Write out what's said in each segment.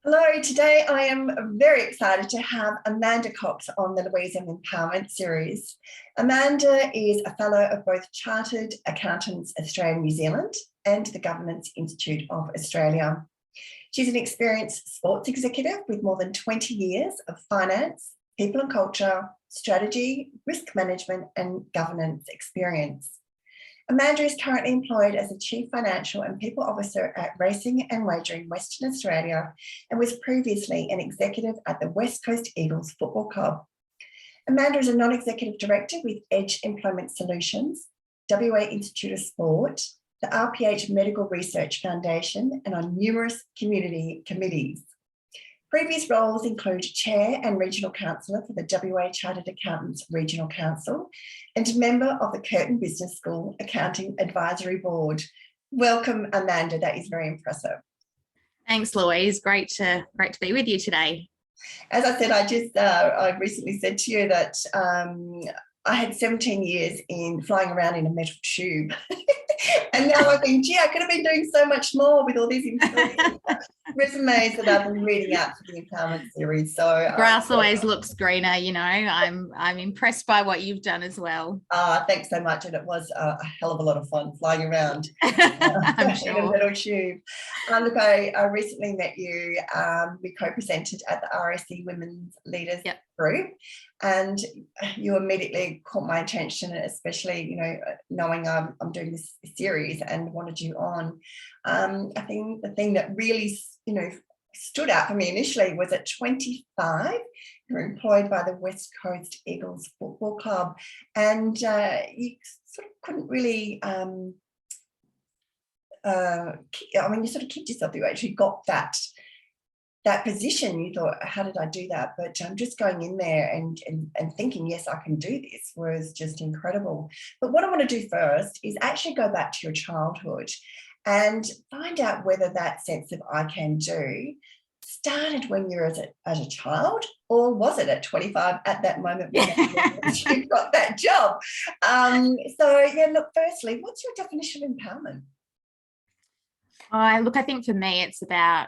Hello, today I am very excited to have Amanda Cox on the Louise M Empowerment series. Amanda is a fellow of both Chartered Accountants Australia and New Zealand and the Governance Institute of Australia. She's an experienced sports executive with more than 20 years of finance, people and culture, strategy, risk management and governance experience. Amanda is currently employed as a Chief Financial and People Officer at Racing and Wagering Western Australia and was previously an executive at the West Coast Eagles Football Club. Amanda is a non-executive director with Edge Employment Solutions, WA Institute of Sport, the RPH Medical Research Foundation, and on numerous community committees. Previous roles include Chair and Regional Counsellor for the WA Chartered Accountants Regional Council and member of the Curtin Business School Accounting Advisory Board. Welcome, Amanda. That is very impressive. Thanks, Louise. Great to be with you today. As I said, I recently said to you that I had 17 years in flying around in a metal tube. And now I think, gee, I could have been doing so much more with all these resumes that I've been reading out for the Empowerment series. So grass always looks greener, you know. I'm impressed by what you've done as well. Thanks so much. And it was a hell of a lot of fun flying around I'm sure. in a metal tube. Look, I recently met you. We co-presented at the RSC Women's Leaders Group, and you immediately caught my attention, especially, you know, knowing I'm doing this series and wanted you on. I think the thing that really, you know, stood out for me initially was at 25, you were employed by the West Coast Eagles Football Club, and you sort of couldn't really, you sort of kicked yourself that you actually got that position. You thought, how did I do that? But just going in there and thinking, yes, I can do this, was just incredible. But what I want to do first is actually go back to your childhood and find out whether that sense of I can do started when you were as a child, or was it at 25 at that moment when you got that job? Look, firstly, what's your definition of empowerment? I think for me, it's about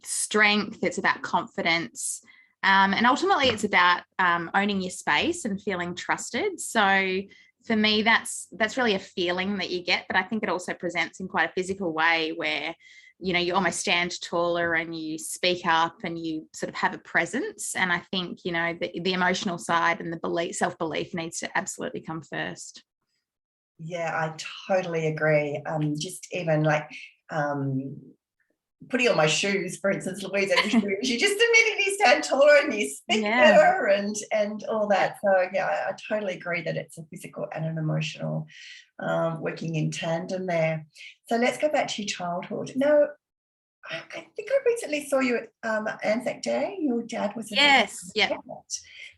strength, it's about confidence, and ultimately it's about owning your space and feeling trusted. So for me, that's really a feeling that you get, but I think it also presents in quite a physical way where, you know, you almost stand taller and you speak up and you sort of have a presence. And I think, you know, the emotional side and the self-belief needs to absolutely come first. Yeah, I totally agree. Just even like putting on my shoes, for instance, Louise, you just immediately stand taller and you speak better and all that. So yeah, I totally agree that it's a physical and an emotional working in tandem there. So let's go back to your childhood. Now, I think I recently saw you at Anzac Day. Your dad was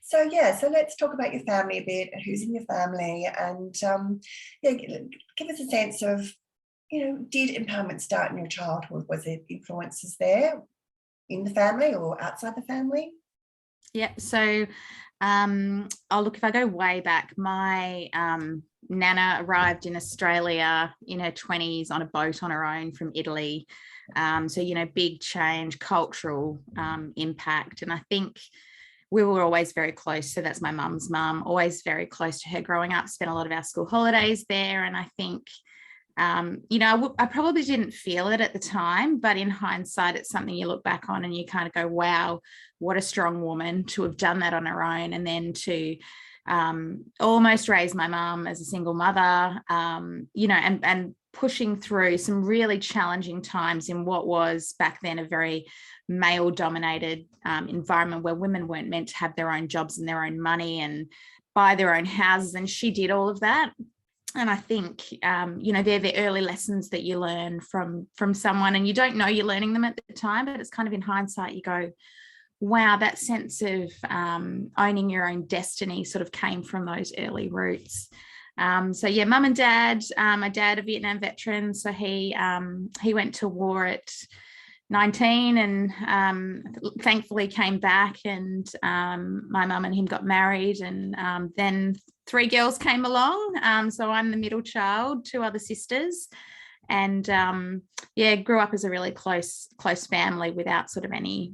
So let's talk about your family a bit, who's in your family, and give us a sense of, you know, did empowerment start in your childhood? Was there influences there in the family or outside the family? Yeah, so if I go way back, my Nana arrived in Australia in her 20s on a boat on her own from Italy. So, you know, big change, cultural impact. And I think we were always very close. So that's my mum's mum, always very close to her growing up, spent a lot of our school holidays there. And I think, you know, I probably didn't feel it at the time, but in hindsight, it's something you look back on and you kind of go, wow, what a strong woman to have done that on her own. And then to almost raise my mum as a single mother, you know, and pushing through some really challenging times in what was back then a very male-dominated environment where women weren't meant to have their own jobs and their own money and buy their own houses. And she did all of that. And I think, you know, they're the early lessons that you learn from someone, and you don't know you're learning them at the time, but it's kind of in hindsight, you go, wow, that sense of owning your own destiny sort of came from those early roots. So yeah, mum and dad, my dad, a Vietnam veteran. So he went to war at 19 and thankfully came back, and my mum and him got married, and then 3 girls came along. So I'm the middle child, 2 other sisters. And grew up as a really close family without sort of any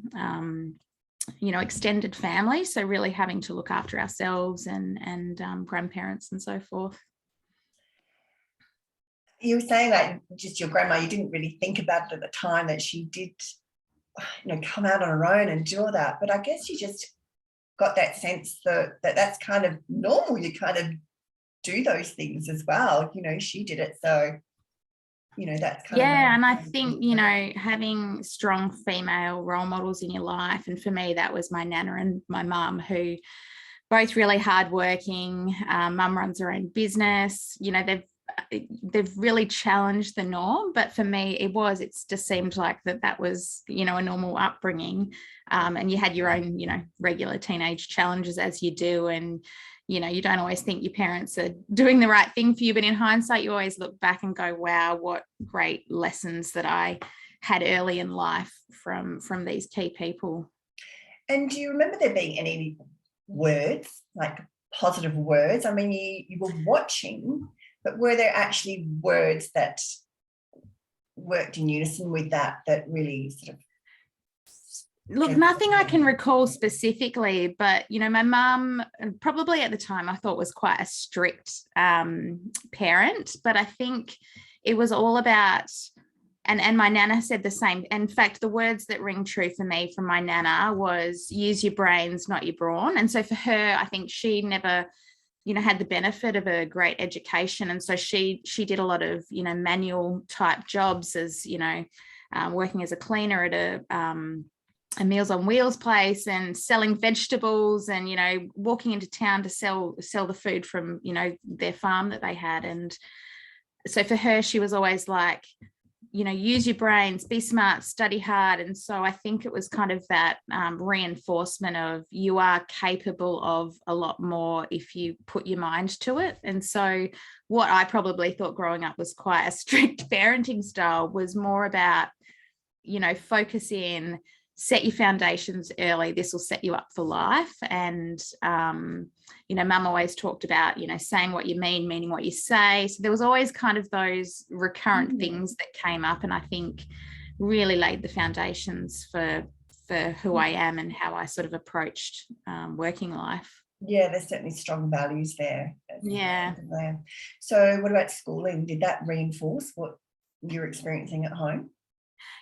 extended family, so really having to look after ourselves and grandparents and so forth. You were saying that just your grandma, you didn't really think about it at the time that she did, come out on her own and do all that, but I guess you just got that sense that that's kind of normal. You kind of do those things as well. She did it, so that's kind of and I think having strong female role models in your life, and for me that was my nana and my mum, who both really hardworking. Mum runs her own business. They've really challenged the norm, but for me it just seemed like that was a normal upbringing, and you had your own regular teenage challenges, as you do, and you don't always think your parents are doing the right thing for you, but in hindsight you always look back and go, wow, what great lessons that I had early in life from these key people. And do you remember there being any words, like positive words? I mean, you were watching, but were there actually words that worked in unison with that really sort of... Look, nothing I can recall specifically, but my mum, probably at the time I thought was quite a strict parent, but I think it was all about, and my nana said the same. In fact, the words that ring true for me from my nana was use your brains, not your brawn. And so for her, I think she never had the benefit of a great education, and so she did a lot of manual type jobs, as working as a cleaner at a Meals on Wheels place and selling vegetables, and walking into town to sell the food from their farm that they had. And so for her, she was always like, use your brains, be smart, study hard. And so I think it was kind of that reinforcement of you are capable of a lot more if you put your mind to it. And so what I probably thought growing up was quite a strict parenting style was more about focus in, set your foundations early. This will set you up for life. And mum always talked about saying what you mean, meaning what you say. So there was always kind of those recurrent things that came up, and I think really laid the foundations for who I am and how I sort of approached working life. Yeah, there's certainly strong values there. Yeah. So what about schooling? Did that reinforce what you're experiencing at home?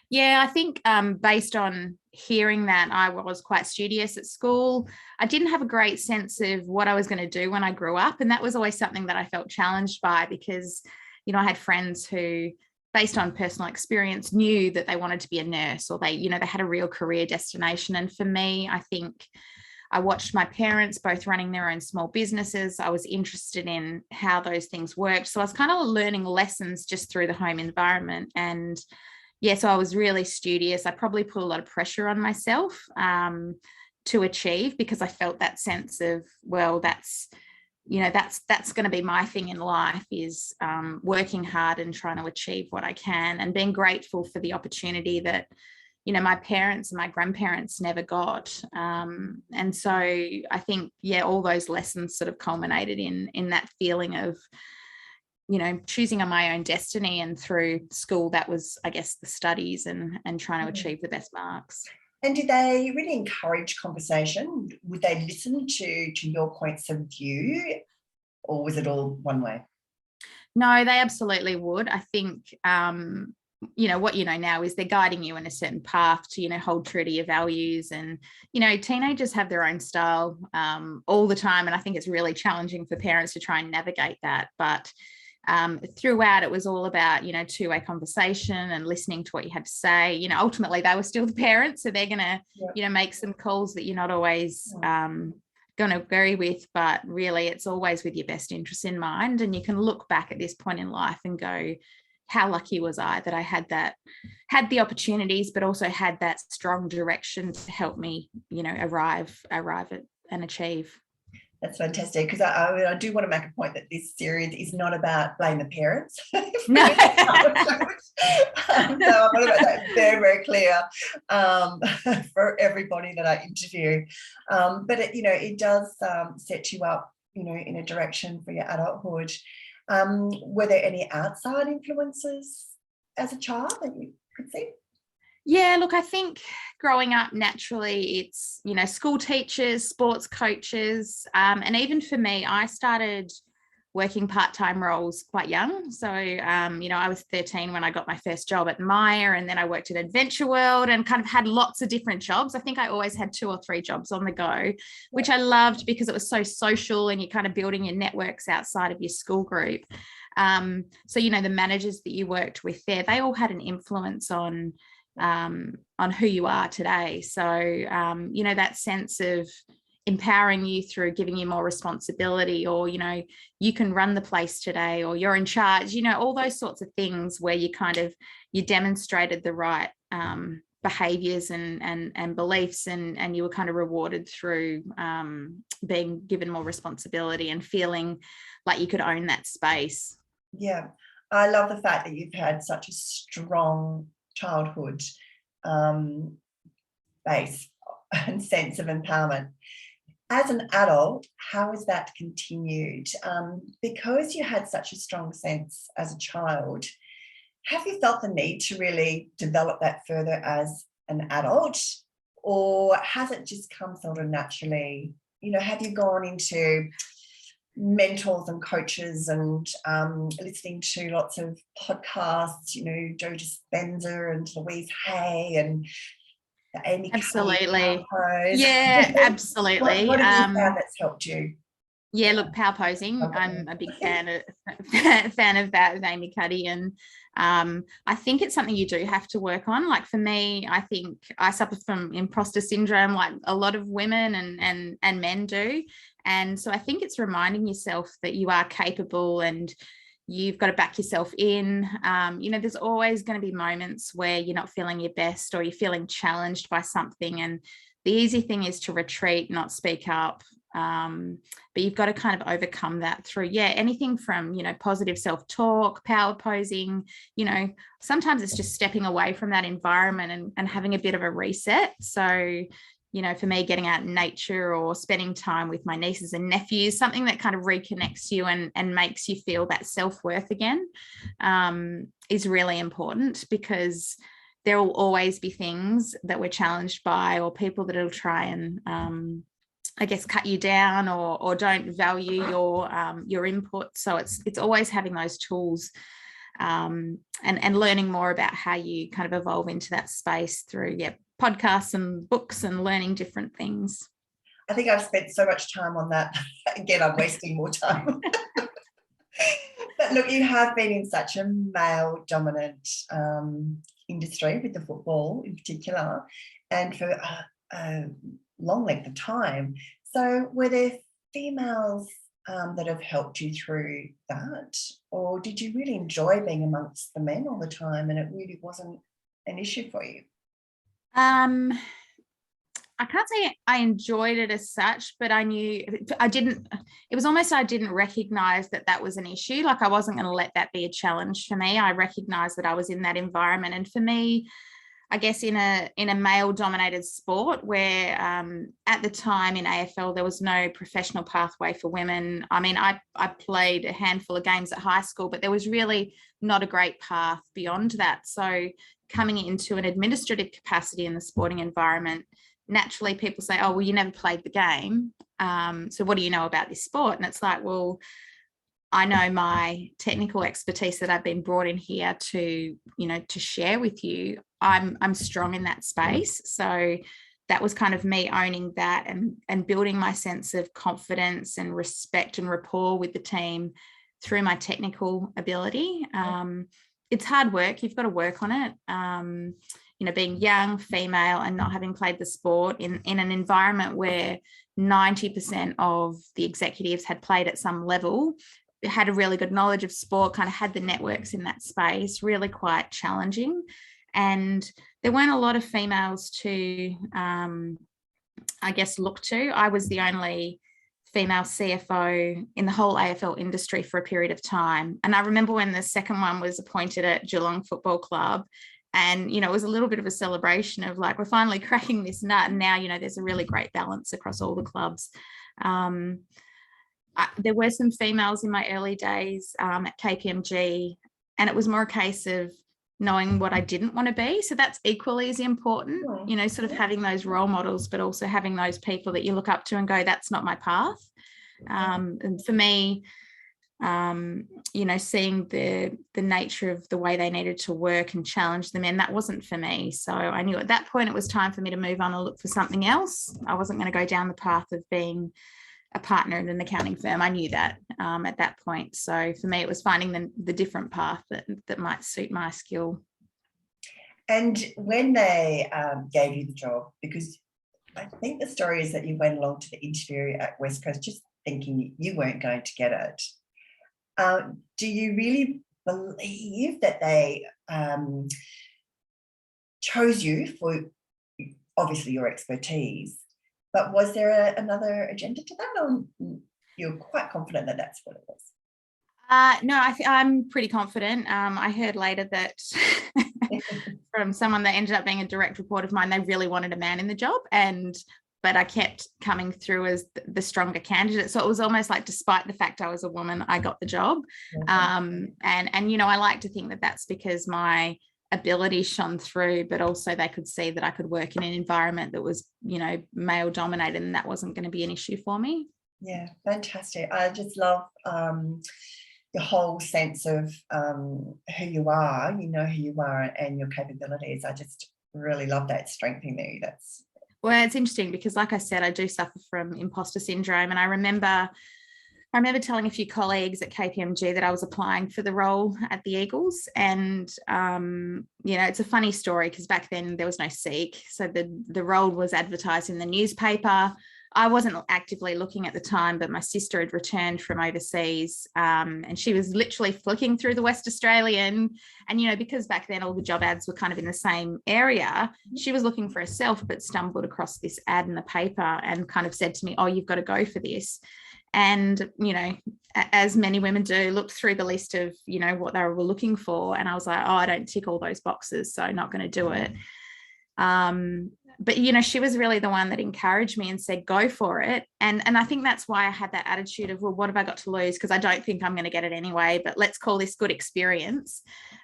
Yeah, I think based on hearing that, I was quite studious at school. I didn't have a great sense of what I was going to do when I grew up. And that was always something that I felt challenged by, because, I had friends who, based on personal experience, knew that they wanted to be a nurse, or they had a real career destination. And for me, I think I watched my parents both running their own small businesses. I was interested in how those things worked. So I was kind of learning lessons just through the home environment. And so I was really studious. I probably put a lot of pressure on myself to achieve, because I felt that sense of, well, that's going to be my thing in life, is working hard and trying to achieve what I can, and being grateful for the opportunity that, my parents and my grandparents never got. And so I think, all those lessons sort of culminated in that feeling of, choosing on my own destiny. And through school, that was, I guess, the studies and trying to achieve the best marks. And did they really encourage conversation? Would they listen to your points of view, or was it all one way? No, they absolutely would. I think, what now is they're guiding you in a certain path to, hold true to your values. And, teenagers have their own style all the time. And I think it's really challenging for parents to try and navigate that. But throughout, it was all about, two-way conversation and listening to what you had to say. Ultimately, they were still the parents, so they're going to, make some calls that you're not always going to agree with, but really it's always with your best interests in mind. And you can look back at this point in life and go, how lucky was I that I had the opportunities, but also had that strong direction to help me, arrive at and achieve. That's fantastic, because I do want to make a point that this series is not about blame the parents. No. So I want to make that very, very clear for everybody that I interview. But it does set you up, in a direction for your adulthood. Were there any outside influences as a child that you could see? Yeah, look, I think growing up naturally, it's, school teachers, sports coaches, and even for me, I started working part-time roles quite young. So, I was 13 when I got my first job at Myer, and then I worked at Adventure World and kind of had lots of different jobs. I think I always had 2 or 3 jobs on the go, which I loved because it was so social and you're kind of building your networks outside of your school group. So, the managers that you worked with there, they all had an influence on who you are today. So, that sense of empowering you through giving you more responsibility, or, you can run the place today, or you're in charge, all those sorts of things where you demonstrated the right behaviors and beliefs, and you were kind of rewarded through being given more responsibility and feeling like you could own that space. Yeah, I love the fact that you've had such a strong childhood base and sense of empowerment. As an adult, how has that continued? Because you had such a strong sense as a child, have you felt the need to really develop that further as an adult, or has it just come sort of naturally? Have you gone into mentors and coaches and listening to lots of podcasts, Joe Dispenza and Louise Hay and the Amy Absolutely. Cuddy. Yeah, absolutely. What have you found that's helped you? Yeah, look, power posing. Okay. I'm a big fan of that with Amy Cuddy, and I think it's something you do have to work on. Like for me, I think I suffer from imposter syndrome, like a lot of women and men do, and so I think it's reminding yourself that you are capable and you've got to back yourself in. There's always going to be moments where you're not feeling your best or you're feeling challenged by something, and the easy thing is to retreat, not speak up. But you've got to kind of overcome that through, anything from, positive self-talk, power posing, sometimes it's just stepping away from that environment and having a bit of a reset. So, for me, getting out in nature or spending time with my nieces and nephews, something that kind of reconnects you and makes you feel that self-worth again, is really important, because there will always be things that we're challenged by, or people that will try and cut you down or don't value your input. So it's always having those tools and learning more about how you kind of evolve into that space through podcasts and books and learning different things. I think I've spent so much time on that. Again, I'm wasting more time. But look, you have been in such a male-dominant industry with the football in particular, and for a long length of time. So were there females that have helped you through that, or did you really enjoy being amongst the men all the time and it really wasn't an issue for you? I can't say I enjoyed it as such, but I didn't recognize that was an issue. Like I wasn't going to let that be a challenge for me. I recognized that I was in that environment. And for me, I guess in a male dominated sport where at the time in AFL, there was no professional pathway for women. I mean, I played a handful of games at high school, but there was really not a great path beyond that. So coming into an administrative capacity in the sporting environment, naturally people say, oh, well, you never played the game. So what do you know about this sport? And it's like, well, I know my technical expertise that I've been brought in here to share with you. I'm strong in that space. So that was kind of me owning that and building my sense of confidence and respect and rapport with the team through my technical ability. It's hard work. You've got to work on it. Being young, female, and not having played the sport in an environment where 90% of the executives had played at some level, had a really good knowledge of sport, kind of had the networks in that space, really quite challenging. And there weren't a lot of females to, look to. I was the only female CFO in the whole AFL industry for a period of time. And I remember when the second one was appointed at Geelong Football Club, and, it was a little bit of a celebration of like, we're finally cracking this nut. And now, there's a really great balance across all the clubs. There were some females in my early days at KPMG, and it was more a case of knowing what I didn't want to be. So that's equally as important, you know, sort of having those role models, but also having those people that you look up to and go, that's not my path. And for me, you know, seeing the nature of the way they needed to work and challenge the men, that wasn't for me. So I knew at that point it was time for me to move on and look for something else. I wasn't going to go down the path of being a partner in an accounting firm. I knew that at that point. So for me, it was finding the different path that might suit my skill. And when they gave you the job, because I think the story is that you went along to the interview at West Coast just thinking you weren't going to get it. Do you really believe that they chose you for obviously your expertise, but was there another agenda to that, or you're quite confident that that's what it was? No, I'm pretty confident. I heard later that from someone that ended up being a direct report of mine, they really wanted a man in the job, but I kept coming through as the stronger candidate. So it was almost like, despite the fact I was a woman, I got the job. And you know, I like to think that that's because my ability shone through, but also they could see that I could work in an environment that was, you know, male dominated, and that wasn't going to be an issue for me. Yeah, fantastic. I just love your whole sense of who you are, you know who you are and your capabilities. I just really love that strength in you. Well, it's interesting because, like I said, I do suffer from imposter syndrome. And I remember telling a few colleagues at KPMG that I was applying for the role at the Eagles. And, you know, it's a funny story because back then there was no Seek. So the role was advertised in the newspaper. I wasn't actively looking at the time, but my sister had returned from overseas, and she was literally flicking through the West Australian. And, you know, because back then all the job ads were kind of in the same area, she was looking for herself, but stumbled across this ad in the paper and kind of said to me, oh, you've got to go for this. And, you know, as many women do, looked through the list of, you know, what they were looking for. And I was like, oh, I don't tick all those boxes, so not going to do it. But, you know, she was really the one that encouraged me and said, go for it. And I think that's why I had that attitude of, well, what have I got to lose? Because I don't think I'm going to get it anyway, but let's call this good experience.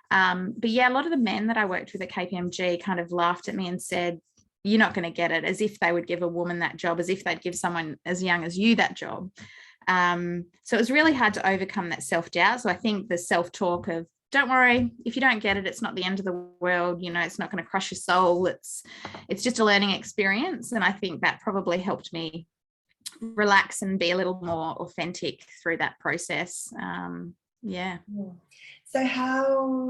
But yeah, a lot of the men that I worked with at KPMG kind of laughed at me and said, you're not going to get it, as if they would give a woman that job, as if they'd give someone as young as you that job. So it was really hard to overcome that self-doubt. So I think the self-talk of, don't worry, if you don't get it, it's not the end of the world. You know, it's not going to crush your soul. It's just a learning experience. And I think that probably helped me relax and be a little more authentic through that process. Yeah. So how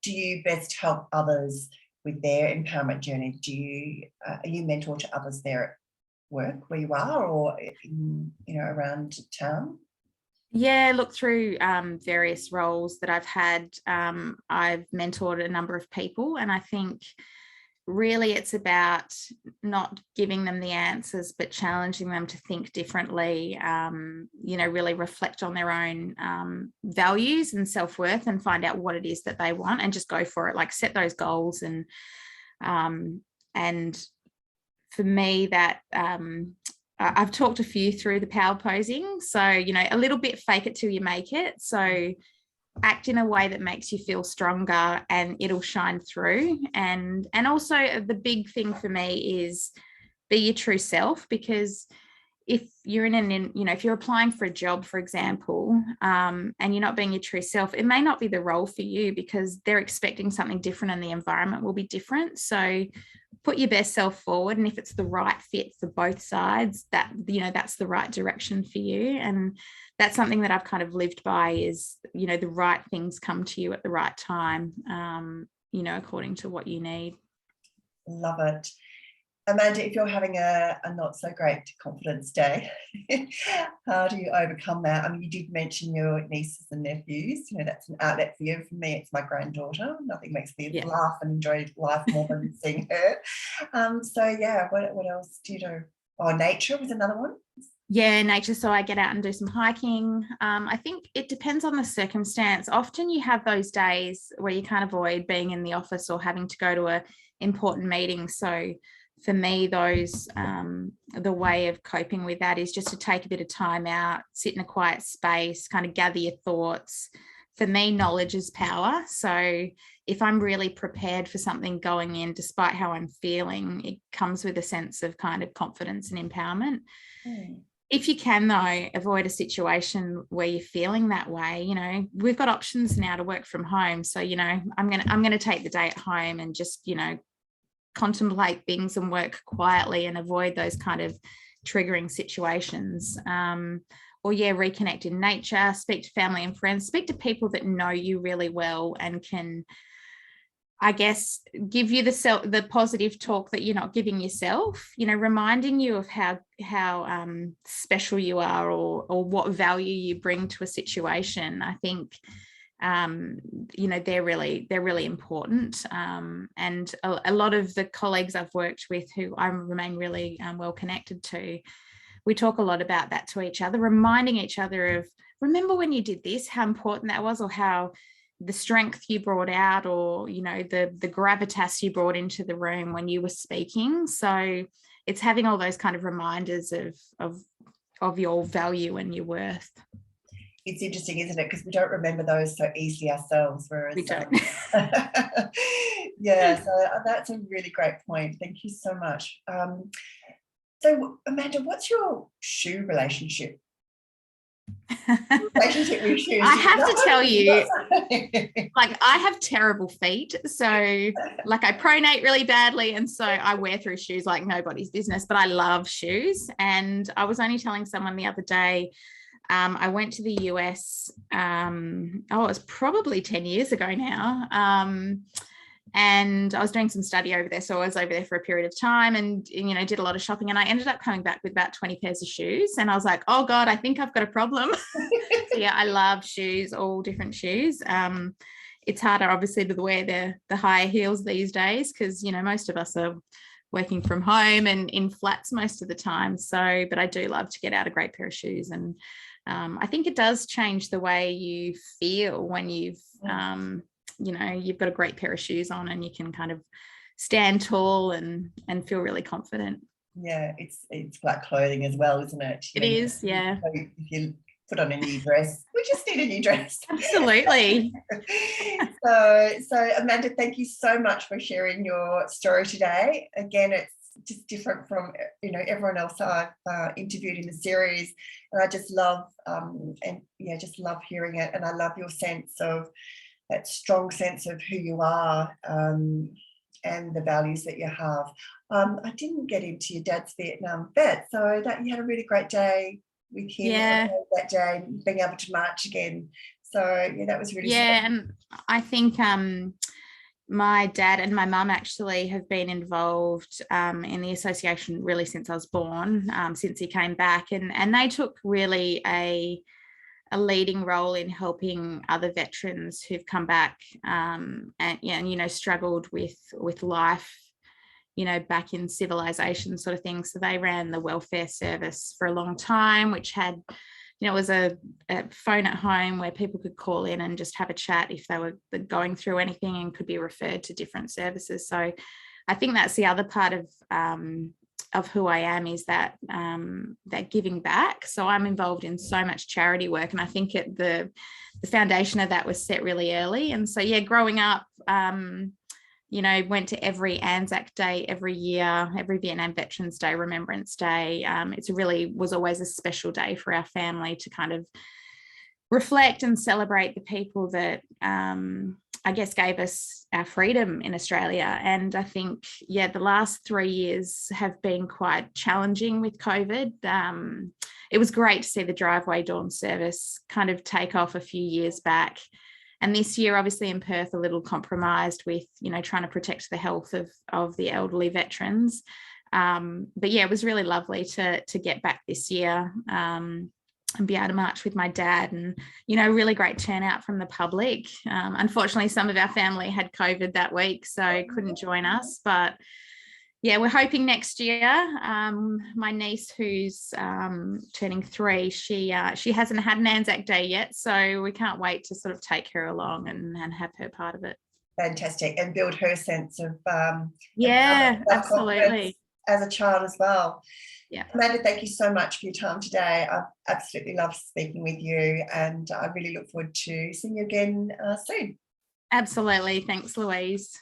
do you best help others with their empowerment journey? Are you mentor to others there at work where you are, or in, you know, around town? Yeah, look, through various roles that I've had, I've mentored a number of people, and I think really it's about not giving them the answers, but challenging them to think differently, you know, really reflect on their own values and self-worth and find out what it is that they want and just go for it, like set those goals. And for me, that I've talked a few through the power posing. So, you know, a little bit fake it till you make it. So act in a way that makes you feel stronger and it'll shine through. And also the big thing for me is be your true self, because if you're if you're applying for a job, for example, and you're not being your true self, it may not be the role for you because they're expecting something different and the environment will be different. So put your best self forward, and if it's the right fit for both sides, that, you know, that's the right direction for you. And that's something that I've kind of lived by is, you know, the right things come to you at the right time, you know, according to what you need. Love it. Amanda, if you're having a not so great confidence day, how do you overcome that? I mean, you did mention your nieces and nephews. You know, that's an outlet for you. For me, it's my granddaughter. Nothing makes me laugh and enjoy life more than seeing her. So yeah, what else do you do? Oh, nature was another one. Yeah, nature. So I get out and do some hiking. I think it depends on the circumstance. Often you have those days where you can't avoid being in the office or having to go to an important meeting. So for me, the way of coping with that is just to take a bit of time out, sit in a quiet space, kind of gather your thoughts, for me, knowledge is power. So if I'm really prepared for something going in, despite how I'm feeling, it comes with a sense of kind of confidence and empowerment. If you can, though, avoid a situation where you're feeling that way, you know, we've got options now to work from home. So, you know, I'm gonna take the day at home and just, you know, contemplate things and work quietly and avoid those kind of triggering situations. Or reconnect in nature, speak to family and friends, speak to people that know you really well and can, I guess, give you the positive talk that you're not giving yourself, you know, reminding you of how special you are or what value you bring to a situation. I think, you know, they're really important. And a lot of the colleagues I've worked with who I remain really well connected to, we talk a lot about that to each other, reminding each other of, remember when you did this, how important that was, or how the strength you brought out, or, you know, the gravitas you brought into the room when you were speaking. So it's having all those kind of reminders of your value and your worth. It's interesting, isn't it? Because we don't remember those so easily ourselves, whereas We don't. Yeah, so that's a really great point. Thank you so much. So Amanda, what's your shoe relationship with shoes? I have to tell you, like, I have terrible feet. So like I pronate really badly. And so I wear through shoes like nobody's business, but I love shoes. And I was only telling someone the other day, I went to the US, it was probably 10 years ago now. And I was doing some study over there. So I was over there for a period of time and, you know, did a lot of shopping. And I ended up coming back with about 20 pairs of shoes. And I was like, oh God, I think I've got a problem. So yeah, I love shoes, all different shoes. It's harder, obviously, to wear the higher heels these days because, you know, most of us are working from home and in flats most of the time. So, but I do love to get out a great pair of shoes. And I think it does change the way you feel when you've, you know, you've got a great pair of shoes on and you can kind of stand tall and feel really confident. Yeah, it's like clothing as well, isn't it? It is, yeah. If you put on a new dress, we just need a new dress. Absolutely. So Amanda, thank you so much for sharing your story today. Again, it's just different from, you know, everyone else I've interviewed in the series, and I just love just love hearing it. And I love your sense of that strong sense of who you are and the values that you have. I didn't get into your dad's Vietnam vet, so that you had a really great day with him that day, being able to march again. So yeah, that was really special. And I think my dad and my mum actually have been involved in the association really since I was born, since he came back, and they took really a leading role in helping other veterans who've come back and you know, struggled with life, you know, back in civilization sort of thing. So they ran the welfare service for a long time, which had, you know, it was a phone at home where people could call in and just have a chat if they were going through anything and could be referred to different services. So I think that's the other part of who I am, is that that giving back. So I'm involved in so much charity work, and I think the foundation of that was set really early. And so yeah, growing up, you know, went to every Anzac Day every year, every Vietnam Veterans Day, Remembrance Day. It really was always a special day for our family to kind of reflect and celebrate the people that I guess gave us our freedom in Australia. And I think, yeah, the last 3 years have been quite challenging with COVID. It was great to see the driveway dawn service kind of take off a few years back. And this year, obviously in Perth, a little compromised with, you know, trying to protect the health of the elderly veterans. But yeah, it was really lovely to get back this year and be able to march with my dad, and, you know, really great turnout from the public. Unfortunately, some of our family had COVID that week, so couldn't join us. But yeah, we're hoping next year. My niece, who's turning 3, she hasn't had an Anzac Day yet, so we can't wait to sort of take her along and have her part of it. Fantastic, and build her sense of absolutely. as a child as well. Yeah. Amanda, thank you so much for your time today. I've absolutely loved speaking with you, and I really look forward to seeing you again soon. Absolutely. Thanks, Louise.